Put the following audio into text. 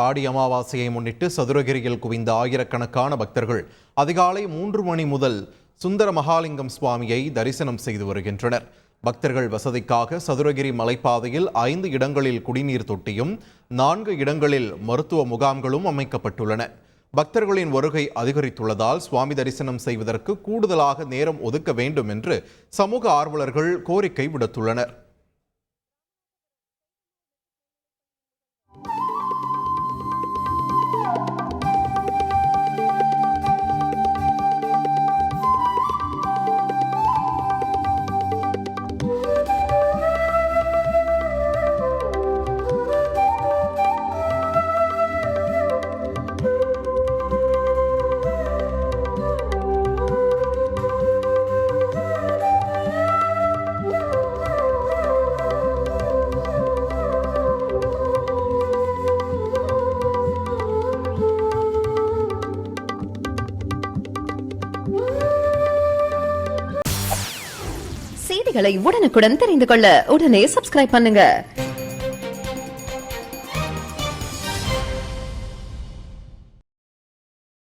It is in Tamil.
ஆடி அமாவாசையை முன்னிட்டு சதுரகிரியில் குவிந்த ஆயிரக்கணக்கான பக்தர்கள் அதிகாலை 3 மணி முதல் சுந்தர மகாலிங்கம் சுவாமியை தரிசனம் செய்து வருகின்றனர். பக்தர்கள் வசதிக்காக சதுரகிரி மலைப்பாதையில் 5 இடங்களில் குடிநீர் தொட்டியும் 4 இடங்களில் மருத்துவ முகாம்களும் அமைக்கப்பட்டுள்ளன. பக்தர்களின் வருகை அதிகரித்துள்ளதால் சுவாமி தரிசனம் செய்வதற்கு கூடுதலாக நேரம் ஒதுக்க வேண்டும் என்று சமூக ஆர்வலர்கள் கோரிக்கை விடுத்துள்ளனர். செய்திகளை உடனுக்குடன் தெரிந்து கொள்ள உடனே சப்ஸ்கிரைப் பண்ணுங்க.